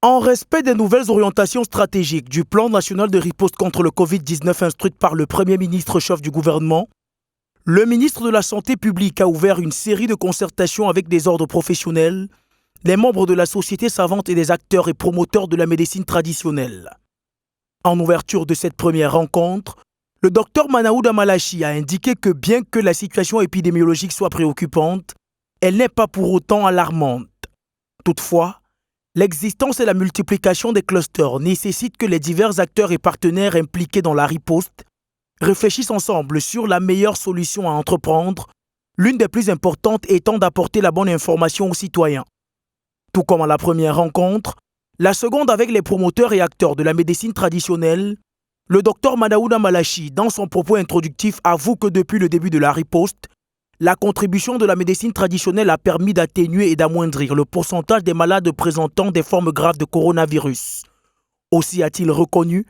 En respect des nouvelles orientations stratégiques du plan national de riposte contre le Covid-19 instruite par le Premier ministre chef du gouvernement, le ministre de la Santé publique a ouvert une série de concertations avec des ordres professionnels, les membres de la société savante et des acteurs et promoteurs de la médecine traditionnelle. En ouverture de cette première rencontre, le docteur Manaouda Malachi a indiqué que bien que la situation épidémiologique soit préoccupante, elle n'est pas pour autant alarmante. Toutefois, l'existence et la multiplication des clusters nécessitent que les divers acteurs et partenaires impliqués dans la riposte réfléchissent ensemble sur la meilleure solution à entreprendre, l'une des plus importantes étant d'apporter la bonne information aux citoyens. Tout comme à la première rencontre, la seconde avec les promoteurs et acteurs de la médecine traditionnelle, le docteur Manaouda Malachi, dans son propos introductif, avoue que depuis le début de la riposte, la contribution de la médecine traditionnelle a permis d'atténuer et d'amoindrir le pourcentage des malades présentant des formes graves de coronavirus. Aussi a-t-il reconnu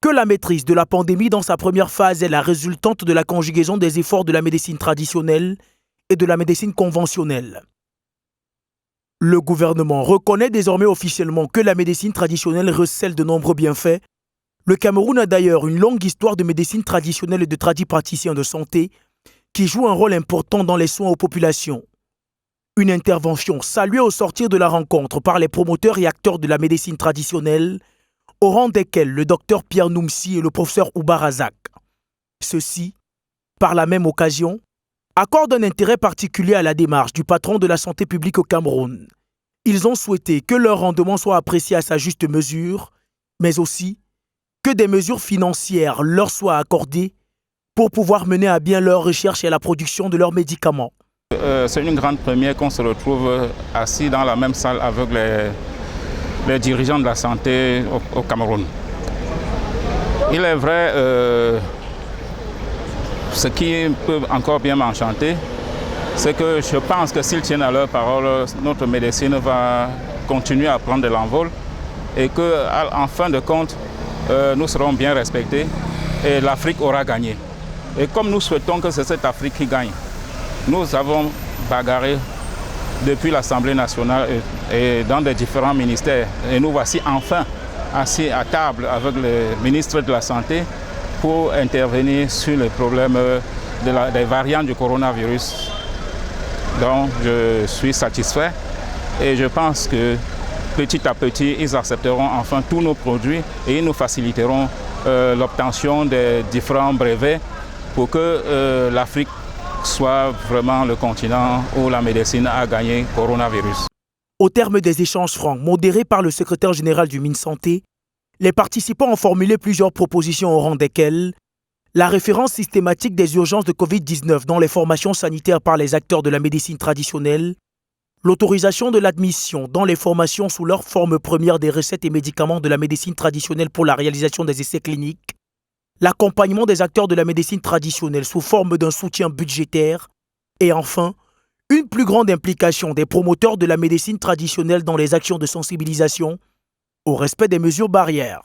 que la maîtrise de la pandémie dans sa première phase est la résultante de la conjugaison des efforts de la médecine traditionnelle et de la médecine conventionnelle. Le gouvernement reconnaît désormais officiellement que la médecine traditionnelle recèle de nombreux bienfaits. Le Cameroun a d'ailleurs une longue histoire de médecine traditionnelle et de tradipraticiens de santé qui jouent un rôle important dans les soins aux populations. Une intervention saluée au sortir de la rencontre par les promoteurs et acteurs de la médecine traditionnelle, au rang desquels le docteur Pierre Noumsi et le professeur Ouba Razak. Ceux-ci, par la même occasion, accordent un intérêt particulier à la démarche du patron de la santé publique au Cameroun. Ils ont souhaité que leur rendement soit apprécié à sa juste mesure, mais aussi que des mesures financières leur soient accordées pour pouvoir mener à bien leurs recherches et la production de leurs médicaments. C'est une grande première qu'on se retrouve assis dans la même salle avec les dirigeants de la santé au Cameroun. Il est vrai, ce qui peut encore bien m'enchanter, c'est que je pense que s'ils tiennent à leur parole, notre médecine va continuer à prendre de l'envol et qu'en fin de compte, nous serons bien respectés et l'Afrique aura gagné. Et comme nous souhaitons que c'est cette Afrique qui gagne, nous avons bagarré depuis l'Assemblée nationale et dans des différents ministères. Et nous voici enfin assis à table avec le ministre de la Santé pour intervenir sur les problèmes des variants du coronavirus. Donc je suis satisfait et je pense que petit à petit, ils accepteront enfin tous nos produits et ils nous faciliteront l'obtention des différents brevets pour que l'Afrique soit vraiment le continent où la médecine a gagné coronavirus. Au terme des échanges francs modérés par le secrétaire général du MinSanté, les participants ont formulé plusieurs propositions au rang desquelles la référence systématique des urgences de Covid-19 dans les formations sanitaires par les acteurs de la médecine traditionnelle, l'autorisation de l'admission dans les formations sous leur forme première des recettes et médicaments de la médecine traditionnelle pour la réalisation des essais cliniques, l'accompagnement des acteurs de la médecine traditionnelle sous forme d'un soutien budgétaire et enfin, une plus grande implication des promoteurs de la médecine traditionnelle dans les actions de sensibilisation au respect des mesures barrières.